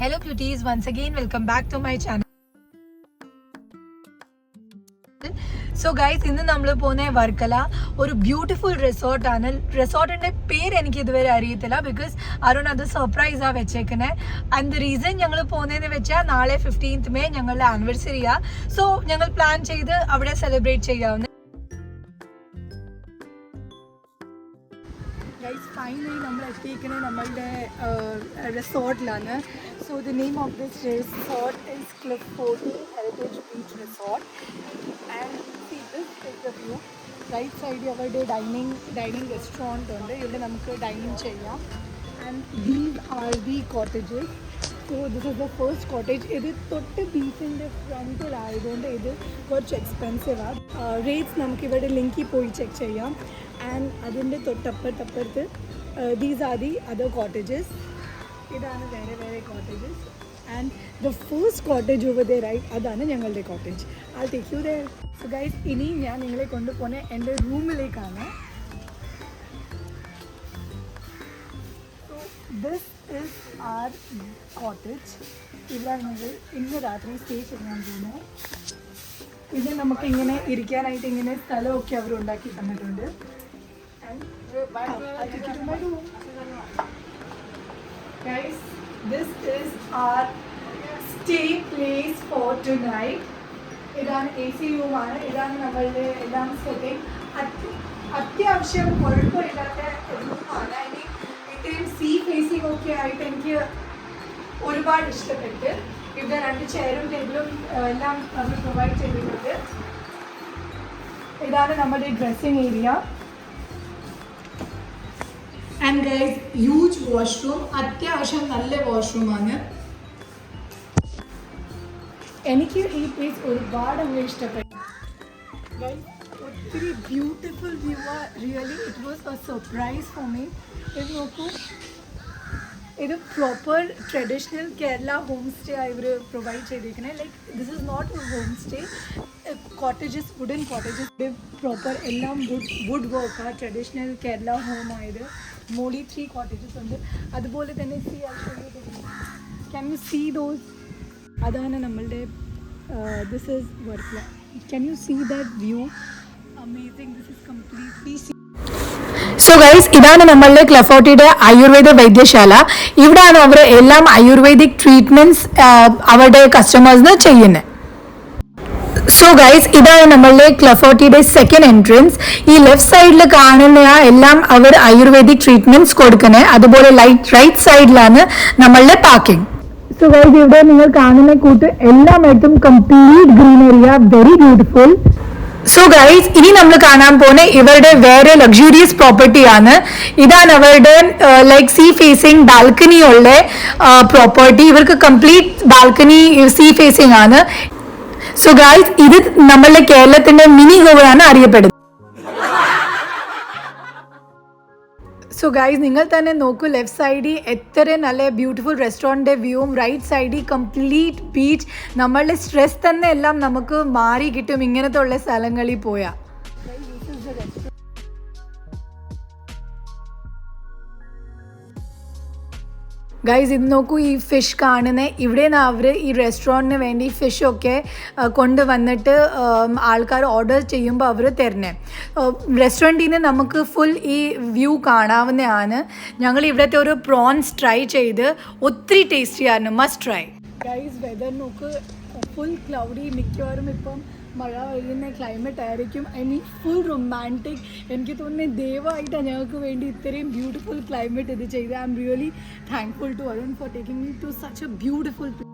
Hello cuties, once again welcome back to my channel. So guys, ഇന്ന് നമ്മൾ പോകുന്ന വർക്കല ഒരു ബ്യൂട്ടിഫുൾ റിസോർട്ടാണ്. റിസോർട്ടിൻ്റെ പേര് എനിക്ക് ഇതുവരെ അറിയത്തില്ല, ബിക്കോസ് അരുൺ അത് സർപ്രൈസാണ് വെച്ചേക്കുന്നത്. ആൻഡ് ദ റീസൺ ഞങ്ങൾ പോകുന്നതെന്ന് വെച്ചാൽ നാളെ 15th May ഞങ്ങളുടെ ആനിവേഴ്സറിയാണ്. സോ ഞങ്ങൾ പ്ലാൻ ചെയ്ത് അവിടെ സെലിബ്രേറ്റ് ചെയ്യാവുന്ന. ഗൈസ്, ഫൈനലി നമ്മൾ എത്തിയിരിക്കുന്നത് നമ്മളുടെ റിസോർട്ടിലാണ്. So the name of this resort is Cliff 40 Heritage Beach Resort. And see this is the view. Right സൈഡിൽ അവരുടെ ഡൈനിങ് റെസ്റ്റോറൻറ്റ് ഉണ്ട്. ഇവിടെ നമുക്ക് ഡൈനിങ് ചെയ്യാം. And these are the cottages. So this is the first cottage. ഇത് തൊട്ട് ബീച്ചിൻ്റെ ഫ്രണ്ടിലായതുകൊണ്ട് ഇത് കുറച്ച് എക്സ്പെൻസീവാണ്. റേറ്റ്സ് നമുക്കിവിടെ ലിങ്കിൽ പോയി ചെക്ക് ചെയ്യാം. ആൻഡ് അതിൻ്റെ തൊട്ടപ്പുറത്ത് these are the other cottages. ഇതാണ് വേറെ cottages. And the first cottage over there right, അതാണ് ഞങ്ങളുടെ cottage. I take you there. So guys, ഇനി ഞാൻ നിങ്ങളെ കൊണ്ടുപോകുന്ന എൻ്റെ റൂമിലേക്കാണ്. So this is our cottage. ഇവിടെ ഞങ്ങൾ ഇന്ന് രാത്രി സ്റ്റേ ചെയ്യാൻ പോകുന്നത്. ഇത് നമുക്ക് ഇങ്ങനെ ഇരിക്കാനായിട്ട് ഇങ്ങനെ സ്ഥലമൊക്കെ അവർ ഉണ്ടാക്കി തന്നിട്ടുണ്ട്. Guys, this is our stay place for tonight. ഇതാണ് AC റൂമാണ്. ഇതാണ് നമ്മളുടെ എല്ലാം സെറ്റിംഗ്. അത്യാവശ്യം കുഴപ്പമില്ലാത്ത റൂമാണ്. ഇനി ഇത്രയും സീ ഫേസിംഗ് ഒക്കെ ആയിട്ട് എനിക്ക് ഒരുപാട് ഇഷ്ടപ്പെട്ട്. ഇവിടെ 2 ചെയറും ടേബിളും എല്ലാം നമ്മൾ പ്രൊവൈഡ് ചെയ്തിട്ടുണ്ട്. ഇതാണ് നമ്മുടെ dressing area. And guys, huge washroom. അത്യാവശ്യം നല്ല വാഷ്റൂമാണ്. എനിക്ക് ഈ പ്ലേസ് ഒരുപാട് ഇഷ്ടപ്പെട്ടു. ഗൈസ്, ഒത്തിരി ബ്യൂട്ടിഫുൾ വ്യൂ ആ. Really it was a surprise for me. ഇത് നോക്കൂ, ഇത് proper traditional Kerala home stay ആയി ഇവർ പ്രൊവൈഡ് ചെയ്തിരിക്കുന്നത്. Like this is not a home stay. Cottages, wooden cottages, proper എല്ലാം വുഡ് വർക്കാണ്. ട്രഡീഷണൽ കേരള ഹോം ആയത്. മോളി 3 കോട്ടേജസ് ഉണ്ട്. അതുപോലെ തന്നെ ക്യാൻ യു സീ ദോസ്? അതാണ് നമ്മളുടെ this is Varkala. Can you see that view? Amazing. This is completely. So guys, ഇതാണ് നമ്മളുടെ ക്ലിഫ് 40യുടെ ആയുർവേദ വൈദ്യശാല. ഇവിടെയാണ് അവർ എല്ലാം ആയുർവേദിക് ട്രീറ്റ്മെൻറ്റ്സ് അവരുടെ കസ്റ്റമേഴ്സിന് ചെയ്യുന്നത്. സോ ഗൈസ്, ഇതാണ് നമ്മളുടെ ക്ലിഫ് 40യുടെ സെക്കൻഡ് എൻട്രൻസ്. ഈ ലെഫ്റ്റ് സൈഡിൽ കാണുന്ന എല്ലാം അവർ ആയുർവേദിക് ട്രീറ്റ്മെൻറ്റ്സ് കൊടുക്കുന്നത്. അതുപോലെ റൈറ്റ് സൈഡിലാണ് നമ്മളുടെ പാർക്കിംഗ്. സോ ഗൈസ്, ഇവിടെ നിങ്ങൾ കാണുന്ന കൂട്ട് എല്ലാമായിട്ടും കംപ്ലീറ്റ് ഗ്രീനറിയ, വെരി ബ്യൂട്ടിഫുൾ. സോ ഗൈസ്, ഇനി നമ്മൾ കാണാൻ പോകുന്ന ഇവരുടെ വേറെ ലക്ഷൂറിയസ് പ്രോപ്പർട്ടിയാണ്. ഇതാണ് അവരുടെ ലൈക്ക് സീ ഫേസിംഗ് ബാൽക്കണി ഉള്ള പ്രോപ്പർട്ടി. ഇവർക്ക് കംപ്ലീറ്റ് ബാൽക്കണി സീ ഫേസിംഗ് ആണ്. സോ ഗൈസ്, ഇത് നമ്മളുടെ കേരളത്തിന്റെ മിനി ഗോവയാണ് അറിയപ്പെടുന്നത്. സോ ഗൈസ്, നിങ്ങൾ തന്നെ നോക്കൂ, ലെഫ്റ്റ് സൈഡിൽ എത്ര നല്ല ബ്യൂട്ടിഫുൾ റെസ്റ്റോറൻറ്റിൻ്റെ വ്യൂവും, റൈറ്റ് സൈഡിൽ കംപ്ലീറ്റ് ബീച്ച്. നമ്മളുടെ സ്ട്രെസ് തന്നെ എല്ലാം നമുക്ക് മാറി കിട്ടും ഇങ്ങനത്തെ ഉള്ള സ്ഥലങ്ങളിൽ പോയാൽ. ഗൈസ്, ഇത് നോക്കൂ, ഈ ഫിഷ് കാണുന്നത് ഇവിടെ നിന്ന് അവർ ഈ റെസ്റ്റോറൻറ്റിന് വേണ്ടി ഫിഷൊക്കെ കൊണ്ടുവന്നിട്ട് ആൾക്കാർ ഓർഡർ ചെയ്യുമ്പോൾ അവർ തരുന്നത്. റെസ്റ്റോറൻറ്റിൽ നിന്ന് നമുക്ക് ഫുൾ ഈ വ്യൂ കാണാവുന്നതാണ്. ഞങ്ങൾ ഇവിടുത്തെ ഒരു പ്രോൺസ് ട്രൈ ചെയ്ത് ഒത്തിരി ടേസ്റ്റിയായിരുന്നു. Must try. ഗൈസ്, വെദർ നോക്ക്, ഫുൾ ക്ലൗഡി. മിക്കവാറും ഇപ്പം മഴ പെയ്യുന്ന ക്ലൈമറ്റ് ആയിരിക്കും. I mean full romantic. എനിക്ക് തോന്നുന്നത് ദയവായിട്ടാണ് ഞങ്ങൾക്ക് വേണ്ടി ഇത്രയും ബ്യൂട്ടിഫുൾ ക്ലൈമറ്റ് ഇത് ചെയ്ത്. I am really thankful to Arun for taking me to such a beautiful place.